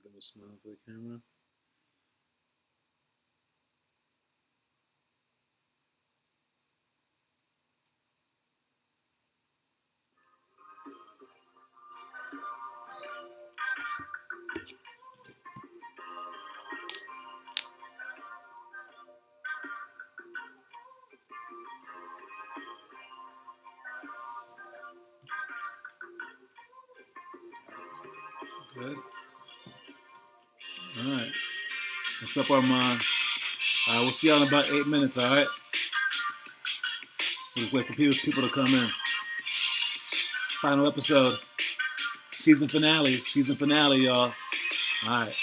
Give a smile for the camera. Good. All right. What's up, Armand? We'll see y'all in about 8 minutes, all right? We'll just wait for people to come in. Final episode. Season finale, y'all. All right.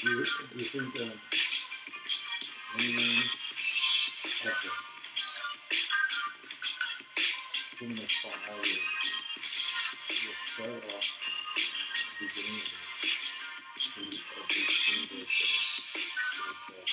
Do you think anyone ever given a thought how you'll start off at the beginning of this to every single day to the present?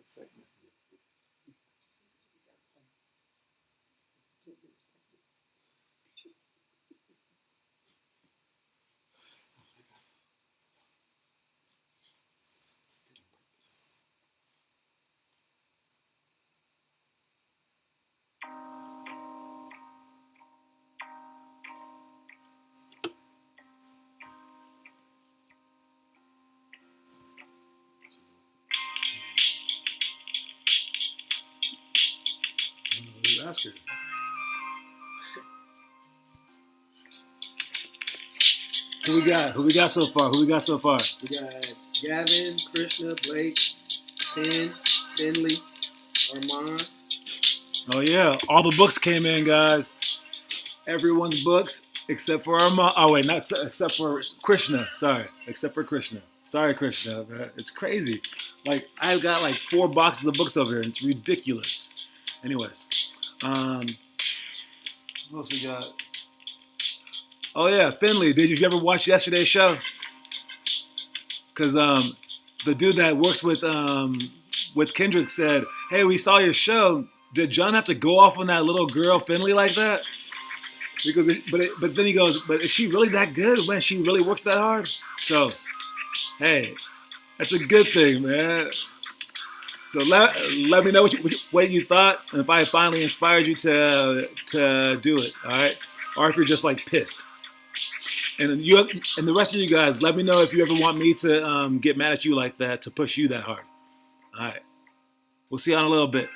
Segment. Ask her. Who we got so far? We got Gavin, Krishna, Blake, Finley, Armand. Oh yeah, all the books came in, guys. Everyone's books except for Armand. Oh wait, not except for Krishna. Sorry, except for Krishna. Sorry, Krishna. Man. It's crazy. Like I've got like 4 boxes of books over here, and it's ridiculous. Anyways, what else we got? Oh yeah, Finley. Did you ever watch yesterday's show? Because the dude that works with Kendrick said, "Hey, we saw your show. Did John have to go off on that little girl Finley like that?" Because, but then he goes, "But is she really that good when she really works that hard?" So, hey, that's a good thing, man. So let me know what you thought, and if I finally inspired you to do it, all right, or if you're just like pissed. And and the rest of you guys, let me know if you ever want me to get mad at you like that, to push you that hard. All right, we'll see you in a little bit.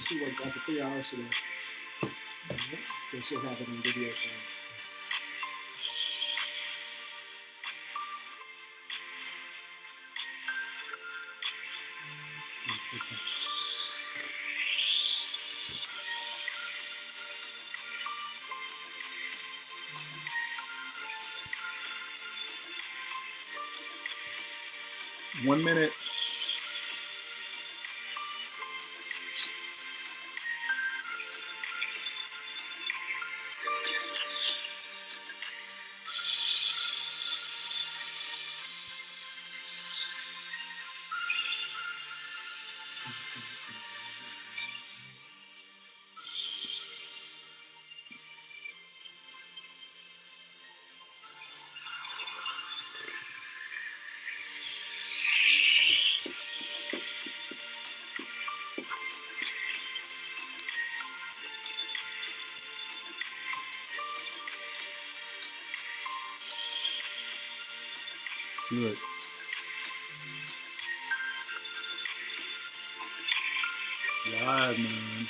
She worked out for 3 hours today. So she'll have it on video soon. One minute. Good. Live, man.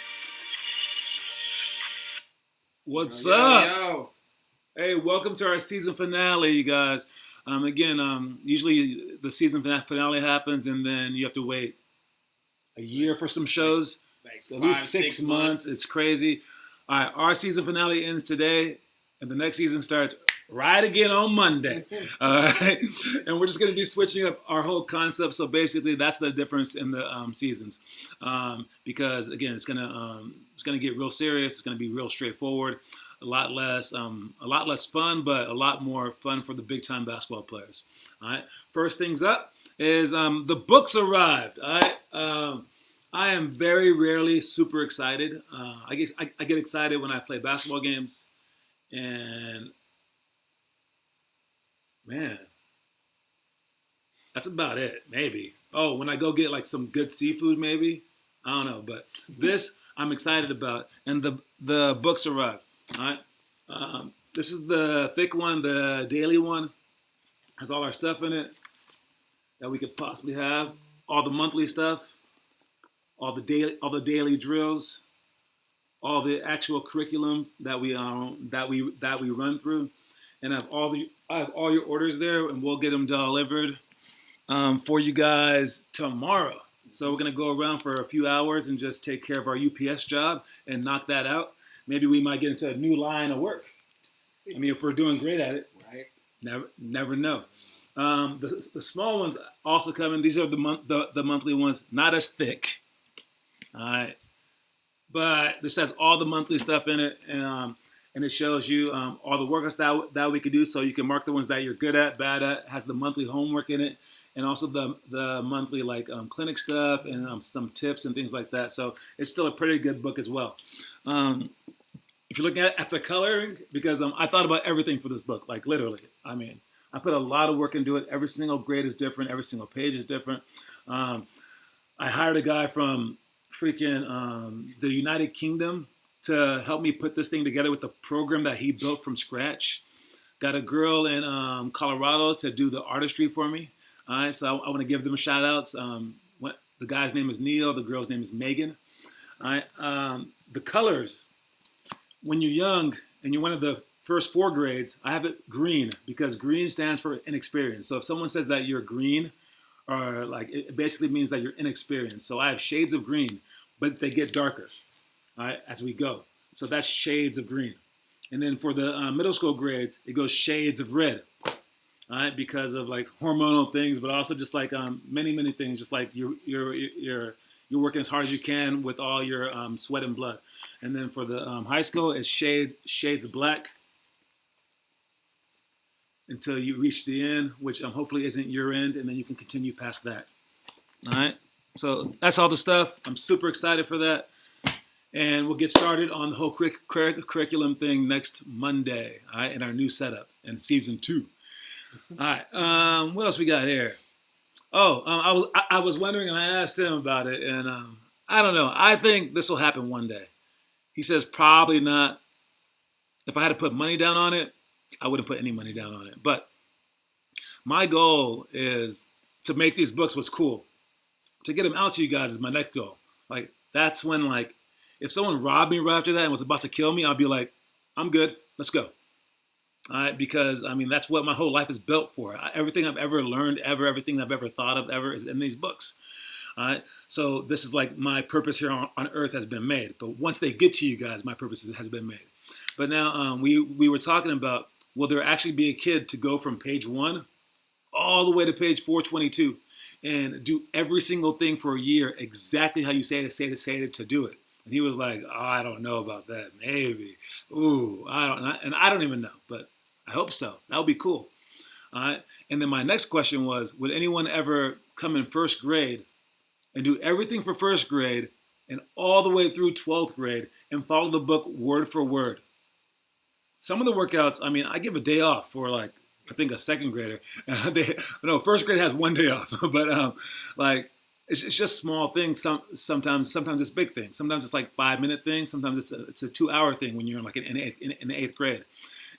What's up? Yo. Hey, welcome to our season finale, you guys. Again, usually the season finale happens, and then you have to wait a year for some shows. Like At least 6 months. It's crazy. All right, our season finale ends today, and the next season starts right again on Monday. All right, and we're just going to be switching up our whole concept. So basically, that's the difference in the seasons, because again, it's gonna get real serious. It's gonna be real straightforward. a lot less fun, but a lot more fun for the big time basketball players. All right. First things up is the books arrived. All right. I am very rarely super excited. I get excited when I play basketball games, and man, that's about it. Maybe. Oh, when I go get like some good seafood, maybe. I don't know, but this I'm excited about, and the books arrived. All right. This is the thick one, the daily one. Has all our stuff in it that we could possibly have. All the monthly stuff, all the daily drills, all the actual curriculum that we run through, and I have all your orders there, and we'll get them delivered for you guys tomorrow. So we're gonna go around for a few hours and just take care of our UPS job and knock that out. Maybe we might get into a new line of work. I mean, if we're doing great at it, Right. never know. The small ones also coming. These are the monthly ones, not as thick. All right, but this has all the monthly stuff in it, and it shows you all the workouts that we could do, so you can mark the ones that you're good at, bad at. It has the monthly homework in it, and also the monthly like clinic stuff and some tips and things like that. So it's still a pretty good book as well. If you're looking at the coloring, because I thought about everything for this book, like literally. I mean, I put a lot of work into it. Every single grade is different. Every single page is different. I hired a guy from freaking the United Kingdom to help me put this thing together with the program that he built from scratch. Got a girl in Colorado to do the artistry for me. All right, so I want to give them a shout outs. The guy's name is Neil. The girl's name is Megan. All right, the colors. When you're young and you're one of the first 4 grades, I have it green because green stands for inexperienced. So if someone says that you're green, or like it basically means that you're inexperienced. So I have shades of green, but they get darker, all right, as we go. So that's shades of green. And then for the middle school grades, it goes shades of red, all right, because of like hormonal things, but also just like many things, just like you're working as hard as you can with all your sweat and blood. And then for the high school, it's shades of black until you reach the end, which hopefully isn't your end, and then you can continue past that. All right? So that's all the stuff. I'm super excited for that. And we'll get started on the whole curriculum thing next Monday, all right, in our new setup in season 2. All right, what else we got here? Oh, I was wondering, and I asked him about it, and I don't know. I think this will happen one day. He says probably not. If I had to put money down on it, I wouldn't put any money down on it. But my goal is to make these books what's cool. To get them out to you guys is my next goal. Like, that's when, like, if someone robbed me right after that and was about to kill me, I'll be like, I'm good. Let's go. All right, because, I mean, that's what my whole life is built for. Everything I've ever learned, everything I've ever thought of, is in these books. All right, so this is like my purpose here on earth has been made. But once they get to you guys, my purpose has been made. But now we were talking about, will there actually be a kid to go from page 1 all the way to page 422 and do every single thing for a year exactly how you say it to do it? And he was like, oh, I don't know about that. Maybe. Ooh, I don't even know. But I hope so. That would be cool. All right. And then my next question was, would anyone ever come in first grade and do everything for first grade and all the way through 12th grade and follow the book word for word? Some of the workouts, I mean, I give a day off for like, I think a second grader. First grade has 1 day off, but like, it's just small things. Sometimes it's big things. Sometimes it's like 5-minute things. Sometimes it's a 2-hour thing when you're like in 8th grade.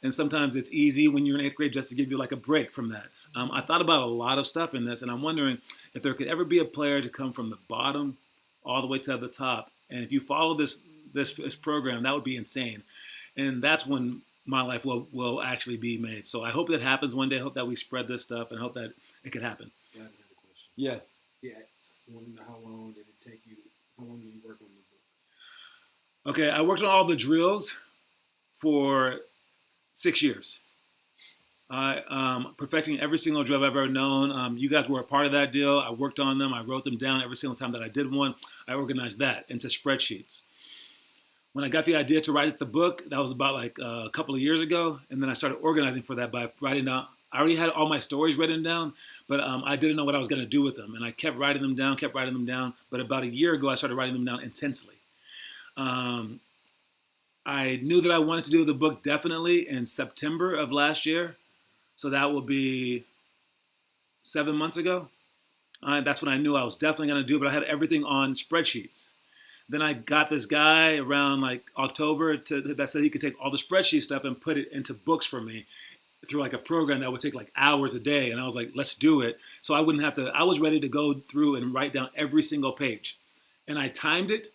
And sometimes it's easy when you're in 8th grade just to give you like a break from that. I thought about a lot of stuff in this, and I'm wondering if there could ever be a player to come from the bottom all the way to the top. And if you follow this program, that would be insane. And that's when my life will actually be made. So I hope that happens one day. I hope that we spread this stuff and hope that it could happen. I have another question. Yeah. Yeah, I want to know how long did it take you? How long did you work on the book? Okay, I worked on all the drills for 6 years. Perfecting every single drill I've ever known. You guys were a part of that deal. I worked on them. I wrote them down every single time that I did one. I organized that into spreadsheets. when I got the idea to write the book, that was about like a couple of years ago, and then I started organizing for that by writing down. I already had all my stories written down, but I didn't know what I was going to do with them, and I kept writing them down. But about a year ago, I started writing them down intensely. I knew that I wanted to do the book definitely in September of last year, so that will be 7 months ago. That's when I knew I was definitely going to do it, but I had everything on spreadsheets. Then I got this guy around like October that said he could take all the spreadsheet stuff and put it into books for me through like a program that would take like hours a day. And I was like, let's do it. So I wouldn't have to, I was ready to go through and write down every single page. And I timed it,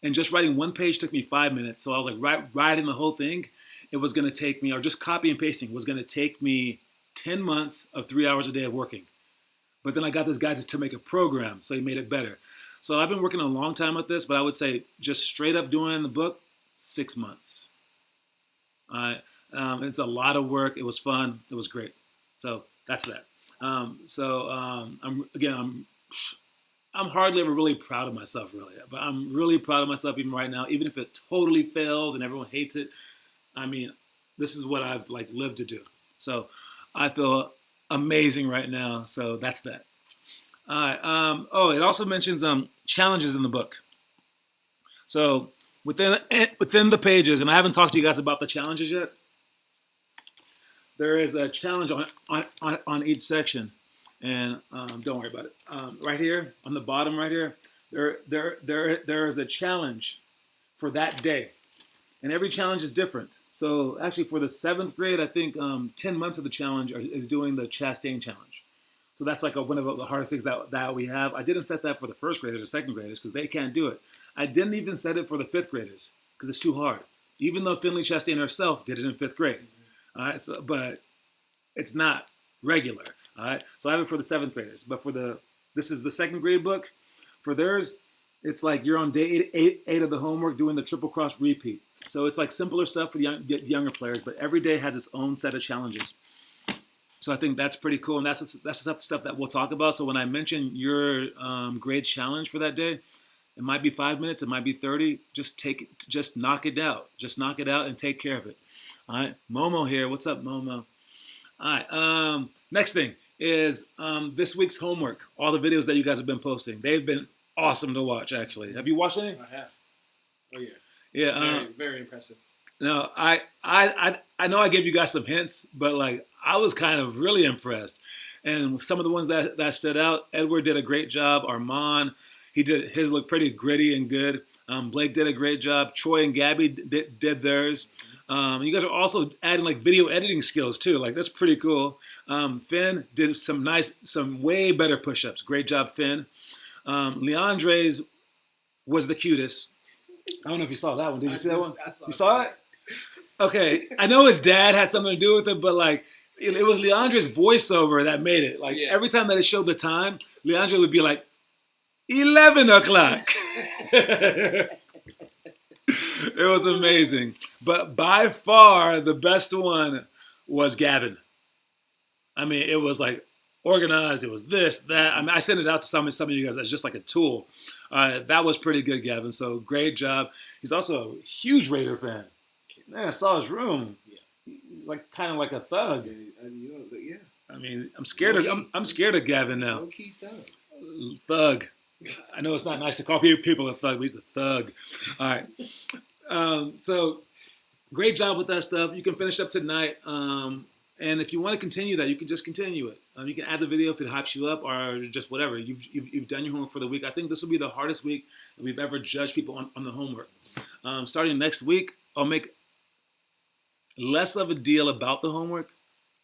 and just writing one page took me 5 minutes. So I was like, writing the whole thing, it was going to take me, or just copy and pasting was going to take me 10 months of 3 hours a day of working. But then I got this guy to make a program, so he made it better. So I've been working a long time with this, but I would say just straight up doing the book, 6 months. It's a lot of work. It was fun. It was great. So that's that. I'm hardly ever really proud of myself, really. But I'm really proud of myself even right now, even if it totally fails and everyone hates it. I mean, this is what I've like lived to do. So I feel amazing right now. So that's that. All right. It also mentions challenges in the book. So within the pages, and I haven't talked to you guys about the challenges yet. There is a challenge on each section, and don't worry about it. Right here on the bottom, right here, there is a challenge for that day, and every challenge is different. So actually, for the 7th grade, I think 10 months of the challenge is doing the Chastain challenge. So that's like one of the hardest things that we have. I didn't set that for the 1st graders or 2nd graders because they can't do it. I didn't even set it for the 5th graders because it's too hard. Even though Finley Chastain herself did it in 5th grade. All right, but it's not regular. All right, so I have it for the 7th graders. But this is the 2nd grade book. For theirs, it's like you're on day eight of the homework doing the triple cross repeat. So it's like simpler stuff for the younger players, but every day has its own set of challenges. So I think that's pretty cool, and that's the stuff that we'll talk about. So when I mention your grade challenge for that day, it might be 5 minutes, it might be 30. Just knock it out. Just knock it out and take care of it. All right, Momo here. What's up, Momo? All right. Next thing is this week's homework. All the videos that you guys have been posting. They've been awesome to watch. Actually, have you watched any? I have. Oh yeah. Yeah. Very, very impressive. No, I know I gave you guys some hints, but like I was kind of really impressed. And some of the ones that stood out, Edward did a great job. Armand, his looked pretty gritty and good. Blake did a great job. Troy and Gabby did theirs. You guys are also adding like video editing skills too. Like that's pretty cool. Finn did some way better push-ups. Great job, Finn. Leandre's was the cutest. I don't know if you saw that one. Did you see that one? You saw it? Okay. I know his dad had something to do with it, but like it was Leandre's voiceover that made it. Like every time that it showed the time, Leandre would be like, 11 o'clock. It was amazing. But by far the best one was Gavin. I mean, it was like organized. It was this, that. I mean, I sent it out to some of you guys as just like a tool. That was pretty good, Gavin. So great job. He's also a huge Raider fan. Man, I saw his room. Yeah. Like kind of like a thug. Yeah. I mean, I'm scared of Gavin now. Low-key thug. Thug. I know it's not nice to call people a thug, but he's a thug. All right. So great job with that stuff. You can finish up tonight. And if you want to continue that, you can just continue it. You can add the video if it hypes you up or just whatever. You've done your homework for the week. I think this will be the hardest week that we've ever judged people on the homework. Starting next week, I'll make less of a deal about the homework.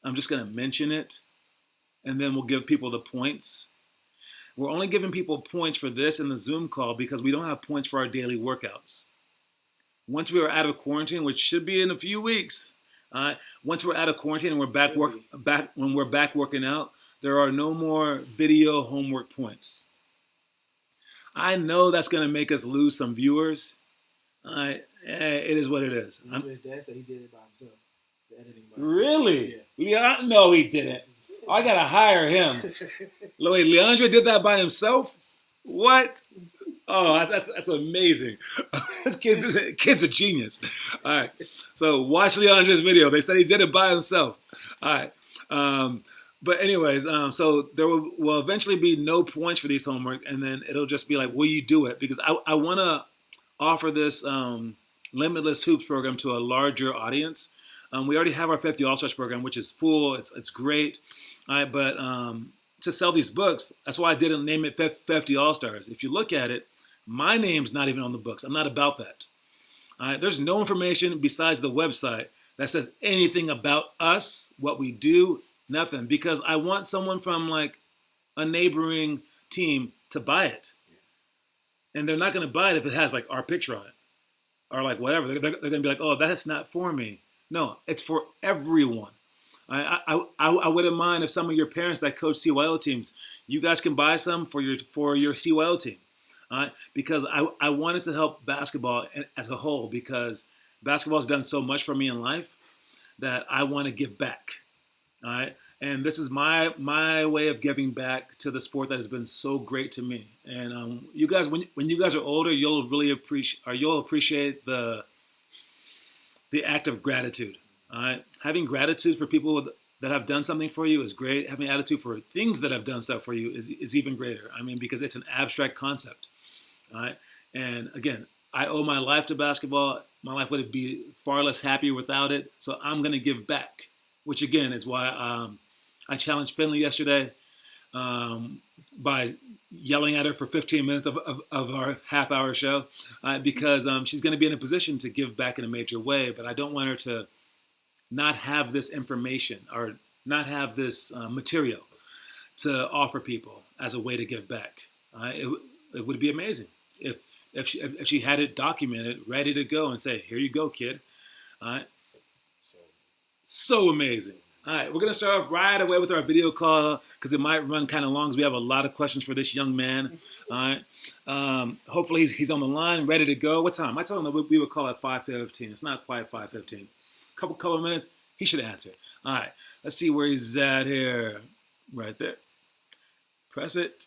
I'm just going to mention it, and then we'll give people the points. We're only giving people points for this in the Zoom call because we don't have points for our daily workouts. Once we are out of quarantine, which should be in a few weeks, once we're out of quarantine and we're back working out, there are no more video homework points. I know that's going to make us lose some viewers. It is what it is. His dad said he did it by himself. The editing by himself. Really? Yeah. No, he didn't. I gotta hire him. Wait, Leandre did that by himself? What? Oh, that's amazing. This kid's a genius. All right. So watch Leandre's video. They said he did it by himself. All right. But anyways, so there will eventually be no points for these homework, and then it'll just be like, will you do it? Because I want to offer this Limitless Hoops program to a larger audience. We already have our 50 All-Stars program, which is full. It's great. All right, but to sell these books, that's why I didn't name it 50 All-Stars. If you look at it, my name's not even on the books. I'm not about that. All right, there's no information besides the website that says anything about us, what we do, nothing. Because I want someone from like a neighboring team to buy it. And they're not going to buy it if it has like our picture on it or like whatever. They're going to be like, oh, that's not for me. No, it's for everyone. I wouldn't mind if some of your parents that coach CYO teams, you guys can buy some for your CYO team. Because I wanted to help basketball as a whole, because basketball has done so much for me in life that I want to give back. All right, and this is my way of giving back to the sport that has been so great to me. And you guys, when you guys are older, you'll really appreciate the act of gratitude. All right, having gratitude for people that have done something for you is great. Having attitude for things that have done stuff for you is even greater. I mean, because it's an abstract concept. All right. And again, I owe my life to basketball. My life would be far less happy without it. So I'm going to give back, which again is why I challenged Finley yesterday by yelling at her for 15 minutes of our half-hour show because she's going to be in a position to give back in a major way. But I don't want her to not have this information or not have this material to offer people as a way to give back. It would be amazing if she had it documented, ready to go, and say, "Here you go, kid." All right. So amazing. All right, we're gonna start off right away with our video call because it might run kind of long. Because we have a lot of questions for this young man. All right. Hopefully he's on the line, ready to go. What time? I told him that we would call at 5:15. It's not quite 5:15. Couple of minutes. He should answer. All right. Let's see where he's at here. Right there. Press it.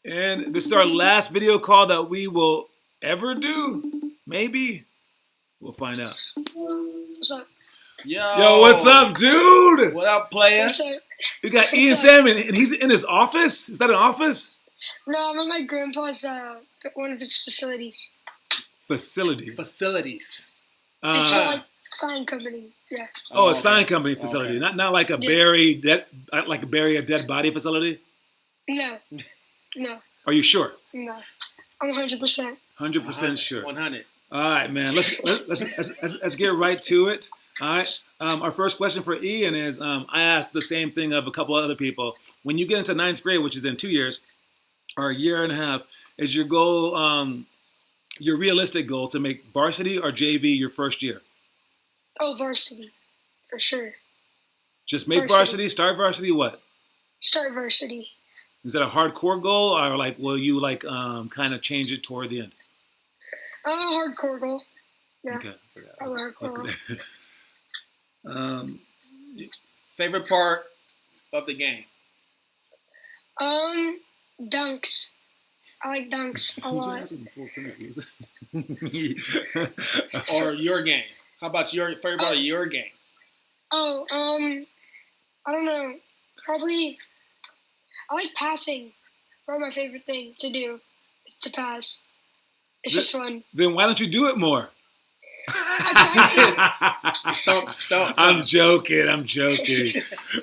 And this is our last video call that we will ever do. Maybe. We'll find out. What's up? Yo, what's up, dude? What up, player? What's up? You got Ian Salmon, and he's in his office? Is that an office? No, I'm at my grandpa's, one of his facilities. Facility. Facilities. It's not like sign company. Yeah. Oh, a sign company facility, Okay. not like a bury a dead body facility. No. No. Are you sure? No. I'm 100%. 100% sure. 100. All right, man. Let's get right to it. All right. Our first question for Ian is: I asked the same thing of a couple of other people. When you get into ninth grade, which is in 2 years or a year and a half, is your goal, your realistic goal, to make varsity or JV your first year? Oh, varsity. For sure. Just make varsity, start varsity, what? Start varsity. Is that a hardcore goal, or like will you kind of change it toward the end? Hardcore goal. Yeah. Okay. Probably hardcore goal. Favorite part of the game? Dunks. I like dunks a lot. Or your game? How about your favorite part of your game? Oh, I don't know. Probably, I like passing. Probably my favorite thing to do is to pass. It's just fun. Then why don't you do it more? I try Stop. I'm joking. All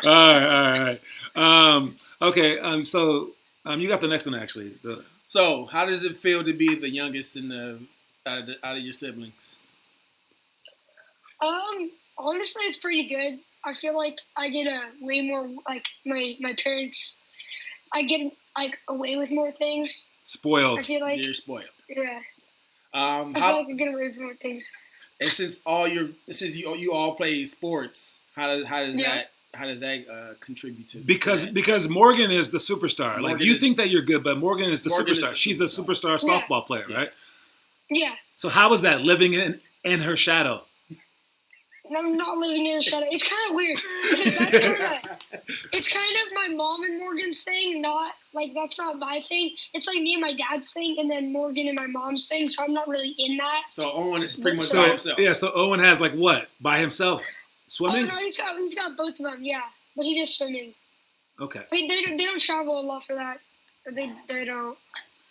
right. Okay. So you got the next one actually. So, how does it feel to be the youngest out of your siblings? Honestly, it's pretty good. I feel like I get way more, like, my parents, I get, like, away with more things. Spoiled. I feel like. You're spoiled. Yeah. I I feel like I get away with more things. And since you all play sports, how does that contribute to that? Because Morgan is the superstar. Like you think that you're good, but Morgan is the superstar. She's the superstar softball player, right? Yeah. So how was that living in her shadow? and I'm not living in a shadow. It's kind of weird because it's kind of my mom and Morgan's thing. Not like that's not my thing. It's like me and my dad's thing, and then Morgan and my mom's thing. So I'm not really in that. So Owen is pretty much So by himself. yeah, so Owen has like what by himself Oh swimming? no, he's got both of them. Yeah, but he does swimming. Okay. But they don't travel a lot for that. They don't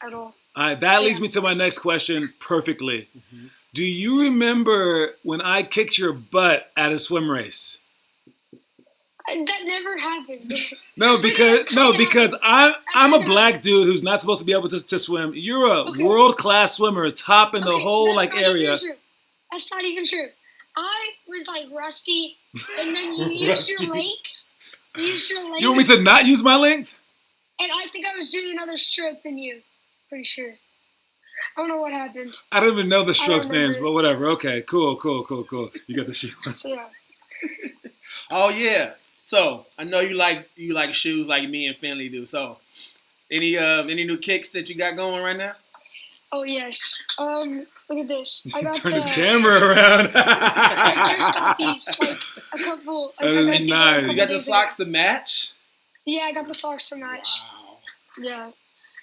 at all. All right, that leads me to my next question perfectly. Mm-hmm. Do you remember when I kicked your butt at a swim race? That never happened. No, because I'm a black dude who's not supposed to be able to swim. You're a world class swimmer, top in the whole that's like not area. even true. That's not even true. I was like rusty, and then you used your length. You want me to not use my length? And I think I was doing another stroke than you. Pretty sure. I don't know what happened. I don't even know the I don't strokes names, remember. but whatever. Okay, cool. You got the shoe. So yeah. Oh yeah. So I know you like shoes like me and Finley do. So any new kicks that you got going right now? Oh yes. Look at this. I got Turn the the camera around. I just got these, like a couple. That I is got these, like, a nice. couple You got the days socks ago. to match? Yeah, I got the socks to match. Wow. Yeah.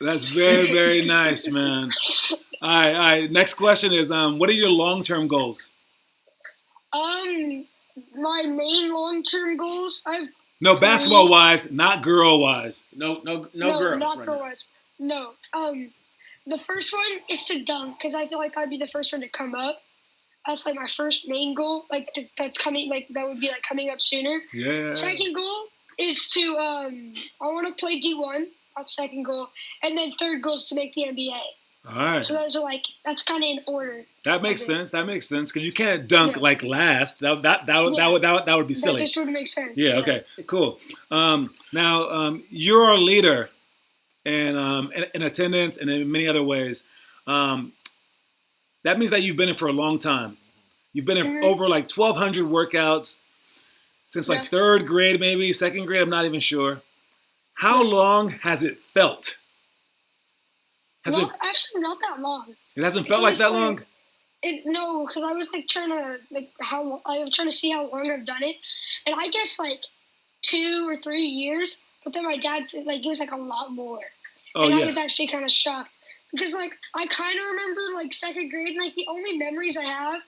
That's very, very nice, man. All right. Next question is, what are your long-term goals? My main long-term goals. No, basketball-wise, not girl-wise. No girls. Not right now. girl-wise. No. The first one is to dunk because I feel like I'd be the first one to come up. That's like my first main goal. Like that's coming. Like that would be like coming up sooner. Yeah. Second goal is to I want to play D1. That's second goal, and then third goal is to make the NBA. All right. So those are like that's kind of in order. That makes sense. Because you can't dunk like last. That would be silly. That just would make sense. Yeah. Okay. Cool. Now you're a leader, and in attendance and in many other ways. That means that you've been in for a long time. You've been in over like 1,200 workouts since like third grade, maybe second grade. I'm not even sure. How long has it felt? Actually, not that long. It hasn't felt like that long. No, because I was like trying to see how long I've done it, and I guess like 2 or 3 years. But then my dad said like it was like a lot more, Oh and yeah. I was actually kind of shocked because like I kind of remember like second grade, and like the only memories I have.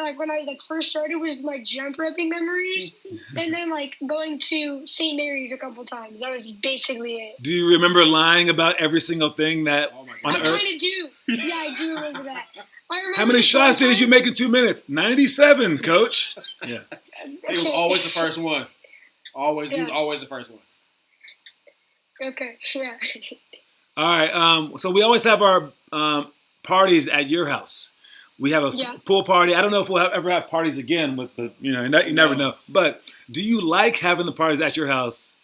Like when I like first started was my jump roping memories, and then like going to St. Mary's a couple times. That was basically it. Do you remember lying about every single thing that Oh my on I earth? kind of do. Yeah, I do remember that. I remember How many this shots one did you time- make in 2 minutes? 97, coach. Yeah. He was always the first one. Always, he was Yeah. always the first one. Okay, yeah. All right. So we always have our parties at your house. We have a pool party. I don't know if we'll ever have parties again with the, you never know. But do you like having the parties at your house?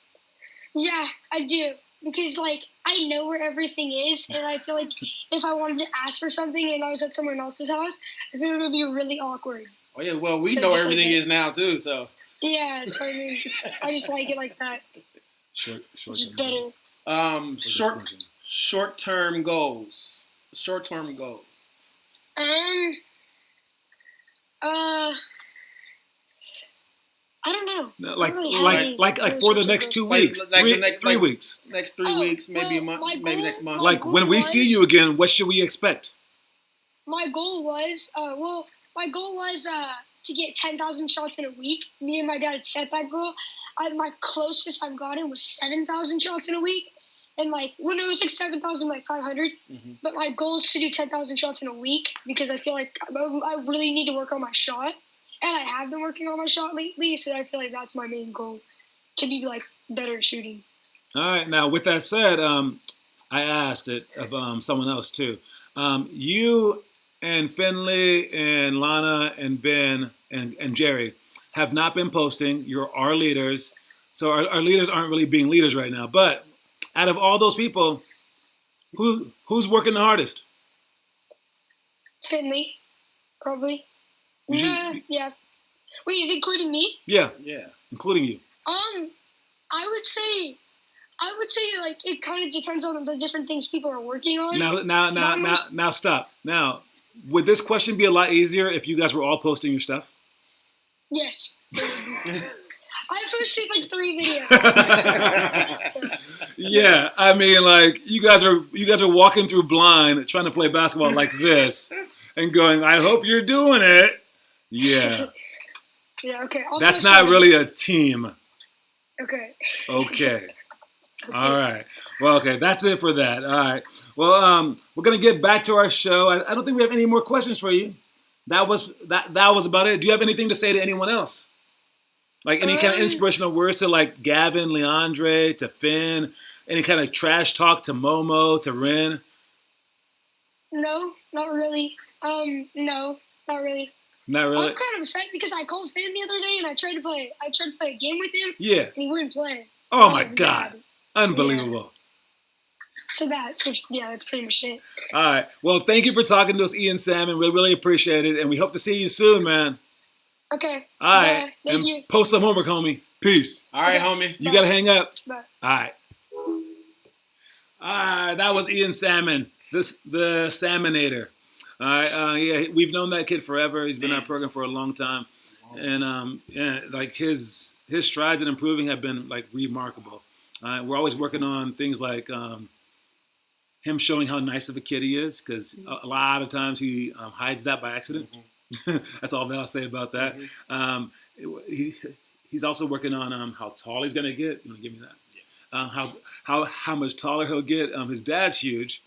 Yeah, I do. Because, like, I know where everything is, and I feel like if I wanted to ask for something and I was at someone else's house, I think it would be really awkward. Oh yeah, well we So know just everything like is now too. So Yeah, so I mean, I just like it like that. Short. It's better. Short-term goals. Short-term goal. I don't know. No, I don't really have any like for the next 2 weeks, Like the 3 next- 3 like- weeks. Next 3 Oh, weeks, maybe a well, month, my maybe goal- next month. my Like when we goal see was- you again, what should we expect? My goal was, to get 10,000 shots in a week. Me and my dad set that goal. My closest I've gotten was 7,000 shots in a week. And, like, when it was, like, 7,500. Mhm. But my goal is to do 10,000 shots in a week because I feel like I really need to work on my shot. And I have been working on my shot lately, so I feel like that's my main goal, to be, like, better at shooting. All right. Now, with that said, I asked it of someone else too. You and Finley and Lana and Ben and Jerry have not been posting. You're our leaders. So our leaders aren't really being leaders right now. But out of all those people, who's working the hardest? Finley, probably. You- Yeah. Wait, is it including me? Yeah, Yeah. including you. I would say, like, it kind of depends on the different things people are working on. Now stop. Now, would this question be a lot easier if you guys were all posting your stuff? Yes. I posted like 3 videos. So, Yeah, I mean, like you guys are walking through blind, trying to play basketball like this, and going, "I hope you're doing it." Yeah, yeah, okay. that's not really a team. Okay. Okay. All right. Well, okay, that's it for that. All right. Well, we're gonna get back to our show. I don't think we have any more questions for you. That was about it. Do you have anything to say to anyone else? Like any kind of inspirational words to like Gavin, Leandre, to Finn, any kind of trash talk to Momo, to Ren? No, not really. No, not really. Not really. I'm kind of upset because I called Finn the other day and I tried to play a game with him. Yeah. And he wouldn't play. Oh my God. Unbelievable. Yeah. So that's pretty much it. All right. Well, thank you for talking to us, Ian Salmon. We really appreciate it, and we hope to see you soon, man. Okay. All right. Thank and you. Post some homework, homie. Peace. All right, homie. You gotta hang up. Bye. All right. That was Ian Salmon, the Salmonator. All right. Yeah, we've known that kid forever. He's been in our program for a long time, and like his strides in improving have been like remarkable. We're always working on things like him showing how nice of a kid he is, because a lot of times he hides that by accident. Mm-hmm. That's all that I'll say about that. Mm-hmm. He's also working on how tall he's going to get. You want to give me that? Yeah. How much taller he'll get. His dad's huge,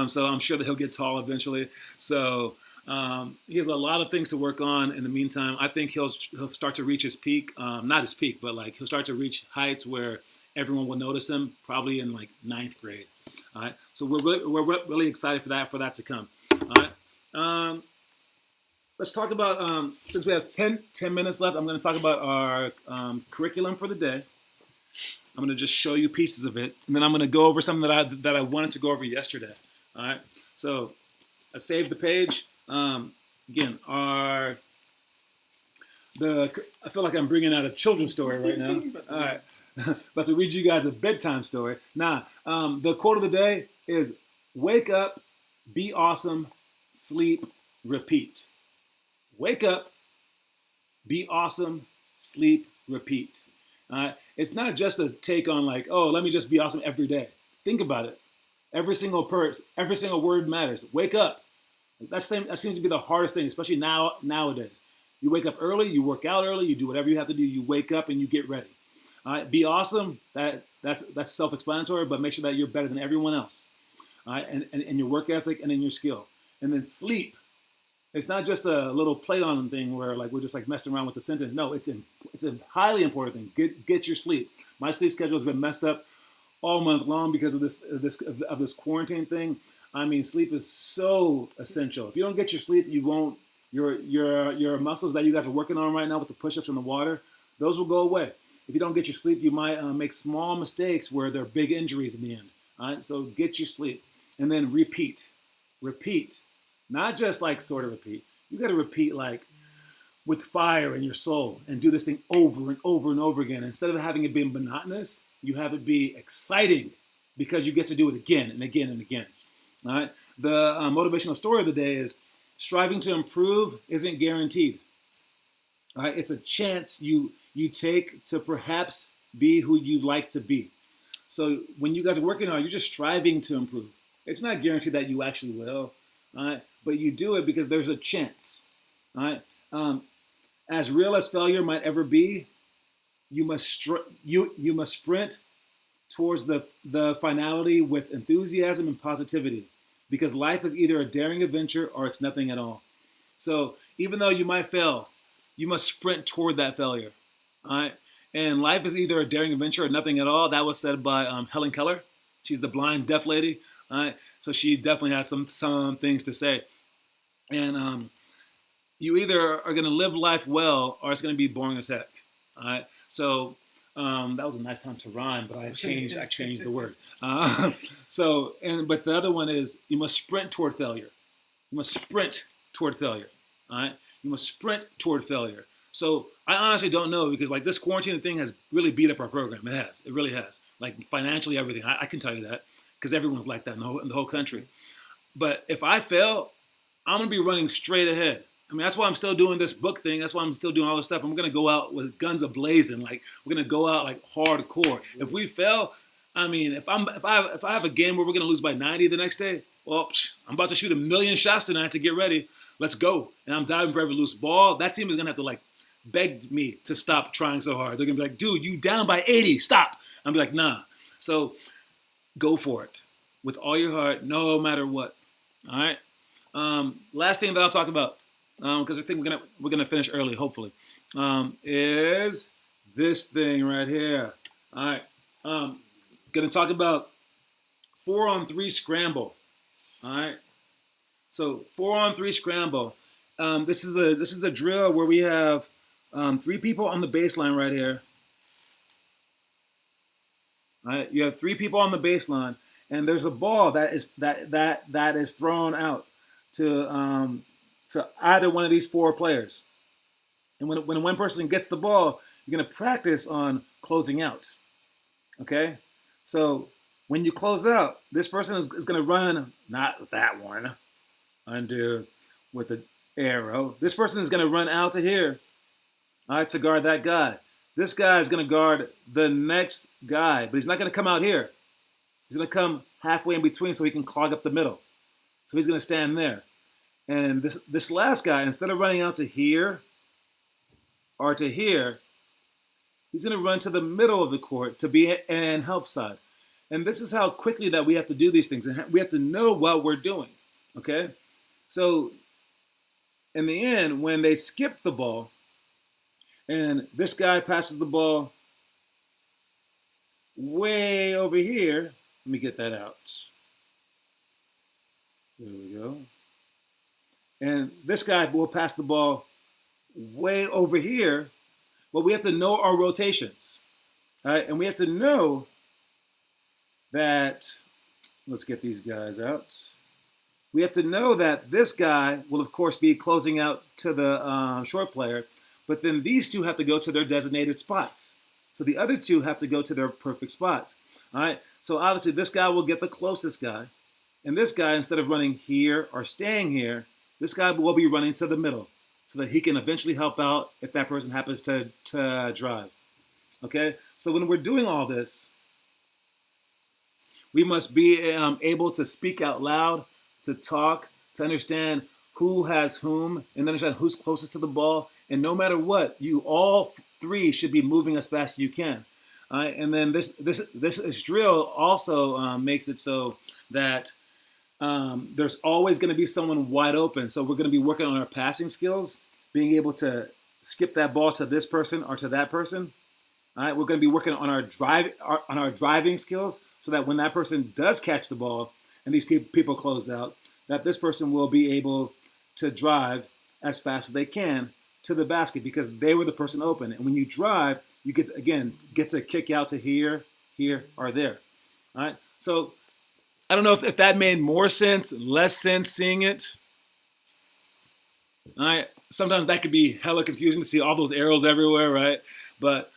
so I'm sure that he'll get tall eventually. So he has a lot of things to work on. In the meantime, I think he'll start to reach his peak. Not his peak, but like he'll start to reach heights where everyone will notice him, probably in like 9th grade. All right, so we're really excited for that to come. All right, let's talk about since we have 10 minutes left. I'm going to talk about our curriculum for the day. I'm going to just show you pieces of it, and then I'm going to go over something that I wanted to go over yesterday. All right, so I saved the page. Again, I feel like I'm bringing out a children's story right now. All right. About to read you guys a bedtime story. The quote of the day is, wake up, be awesome, sleep, repeat. Wake up, be awesome, sleep, repeat. It's not just a take on like, oh, let me just be awesome every day. Think about it. Every single word matters. Wake up. That seems to be the hardest thing, especially nowadays. You wake up early, you work out early, you do whatever you have to do. You wake up and you get ready. Be awesome. That's self-explanatory, but make sure that you're better than everyone else. And in your work ethic and in your skill. And then sleep. It's not just a little play on thing where like we're just like messing around with the sentence. No, it's a highly important thing. Get your sleep. My sleep schedule has been messed up all month long because of this quarantine thing. I mean, sleep is so essential. If you don't get your sleep, you won't. Your muscles that you guys are working on right now with the push-ups in the water, those will go away. If you don't get your sleep, you might make small mistakes where there are big injuries in the end. All right, so get your sleep. And then repeat. Repeat. Not just like sort of repeat. You got to repeat like with fire in your soul and do this thing over and over and over again. Instead of having it be monotonous, you have it be exciting because you get to do it again and again and again. All right. The motivational story of the day is striving to improve isn't guaranteed. All right. It's a chance you take to perhaps be who you'd like to be. So when you guys are working on it, you're just striving to improve. It's not guaranteed that you actually will, all right? But you do it because there's a chance. All right? As real as failure might ever be, you must sprint towards the finality with enthusiasm and positivity, because life is either a daring adventure or it's nothing at all. So even though you might fail, you must sprint toward that failure. All right? And life is either a daring adventure or nothing at all. That was said by Helen Keller. She's the blind, deaf lady. All right? So she definitely has some things to say. And you either are going to live life well or it's going to be boring as heck. All right? So that was a nice time to rhyme, but I changed the word. But the other one is you must sprint toward failure. You must sprint toward failure. All right? You must sprint toward failure. So I honestly don't know, because like this quarantine thing has really beat up our program. It has. It really has. Like financially, everything. I can tell you that because everyone's like that in the whole country. But if I fail, I'm going to be running straight ahead. I mean, that's why I'm still doing this book thing. That's why I'm still doing all this stuff. I'm gonna go out with guns a-blazing. Like we're gonna go out like hardcore. If we fail, I mean, if I have a game where we're gonna lose by 90 the next day, well, I'm about to shoot 1,000,000 shots tonight to get ready. Let's go. And I'm diving for every loose ball. That team is gonna have to like beg me to stop trying so hard. They're gonna be like, dude, you down by 80, stop. I'm be like, nah. So go for it with all your heart, no matter what. All right. Last thing that I'll talk about, because I think we're gonna finish early, hopefully, is this thing right here. All right. Gonna talk about 4-on-3 scramble. All right. So 4-on-3 scramble. This is a drill where we have 3 people on the baseline right here. All right. You have 3 people on the baseline, and there's a ball that is thrown out to either one of these 4 players. And when one person gets the ball, you're gonna practice on closing out. Okay. So when you close out, this person is gonna run, not that one, undo with the arrow. This person is gonna run out to here, all right, to guard that guy. This guy is going to guard the next guy, but he's not going to come out here. He's going to come halfway in between so he can clog up the middle. So he's going to stand there. And this last guy, instead of running out to here or to here, he's going to run to the middle of the court to be an help side. And this is how quickly that we have to do these things. And we have to know what we're doing, okay? So in the end, when they skip the ball, and this guy passes the ball way over here. Let me get that out. There we go. And this guy will pass the ball way over here. But we have to know our rotations. All right? And we have to know that, let's get these guys out. We have to know that this guy will, of course, be closing out to the short player. But then these 2 have to go to their designated spots. So the other 2 have to go to their perfect spots. All right. So obviously this guy will get the closest guy. And this guy, instead of running here or staying here, this guy will be running to the middle so that he can eventually help out if that person happens to drive. Okay. So when we're doing all this, we must be able to speak out loud, to talk, to understand who has whom, and understand who's closest to the ball. And no matter what, you all 3 should be moving as fast as you can. And then this drill also makes it so that there's always going to be someone wide open. So we're going to be working on our passing skills, being able to skip that ball to this person or to that person. All right, we're going to be working on our driving skills, so that when that person does catch the ball and these people close out, that this person will be able to drive as fast as they can to the basket because they were the person open. And when you drive, you get to kick out to here, or there. All right. So I don't know if that made more sense, less sense seeing it. All right. Sometimes that could be hella confusing to see all those arrows everywhere, right? But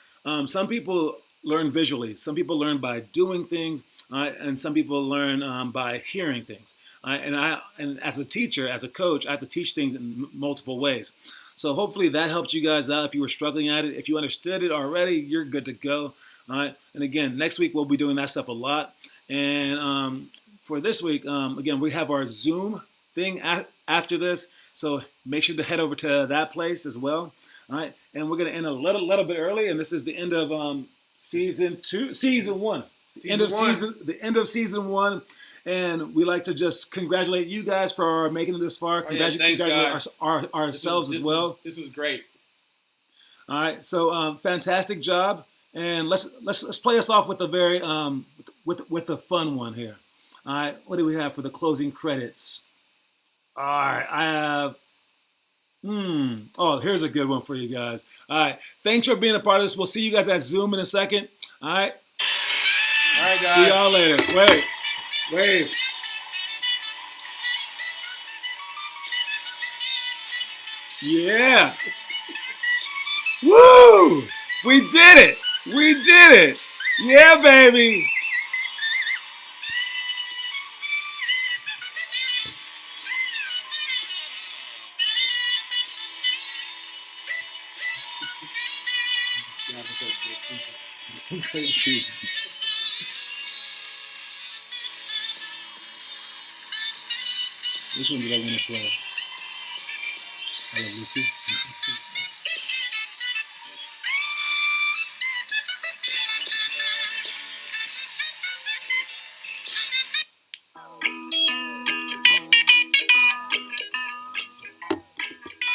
some people learn visually. Some people learn by doing things, and some people learn by hearing things. And as a teacher, as a coach, I have to teach things in multiple ways. So hopefully that helped you guys out if you were struggling at it. If you understood it already, you're good to go. All right. And again, next week we'll be doing that stuff a lot. And for this week, again, we have our Zoom thing after this. So make sure to head over to that place as well. All right. And we're going to end a little bit early. And this is the end of season 1. The end of season 1. And we like to just congratulate you guys for making it this far. Congratulate ourselves as well. This was great. All right, so fantastic job, and let's play us off with a very with the fun one here. All right, what do we have for the closing credits? All right, I have. Oh, here's a good one for you guys. All right, thanks for being a part of this. We'll see you guys at Zoom in a second. All right. All right, guys. See y'all later. Wait. Yeah. Woo! We did it. Yeah, baby. Great season. This one did I want to play? I love Lucy.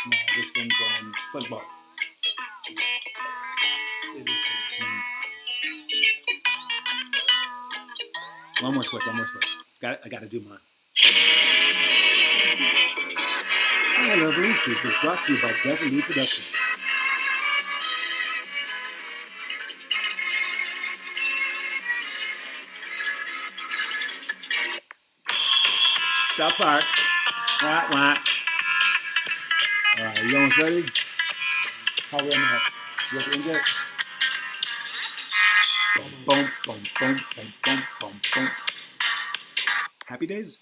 No, this one's on SpongeBob. It is One more slip. I got to do mine. I Love Lucy was brought to you by Desert Lee Productions. South Park. Wah, wah. You almost ready? How ready am I? You have to inject? Boom, boom, boom, boom, boom, boom, boom. Happy days?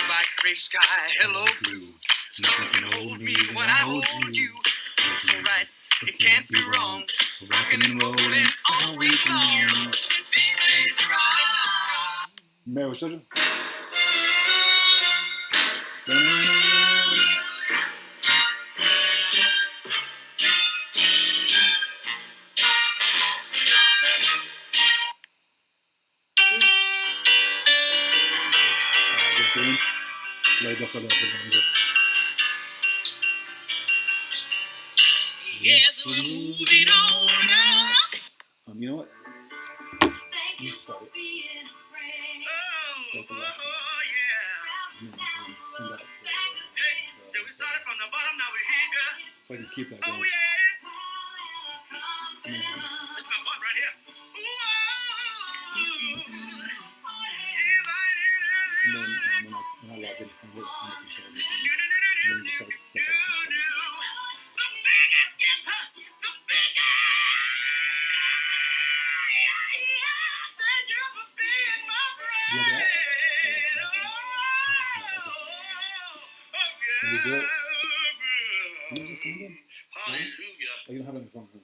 Like gray sky, hello blue. Nothing can hold me when I hold you. It's so right, it can't be wrong. Rocking and rolling all week long. Married with children? Let it go for a little bit longer. Yes, we're moving on up. You know what? You start it. Oh, Start the last one. yeah. And then send out Hey, so we started from the bottom, now we're here, girl. so I can keep that Oh, going. yeah. It's my butt right here. And then when I log in, I will control everything. And then you decide to set that up. The biggest gift, the biggest. Thank you for being my friend. You have that? Can you do it? Can you just sing it? Hallelujah. Oh, you don't have it on your phone, huh?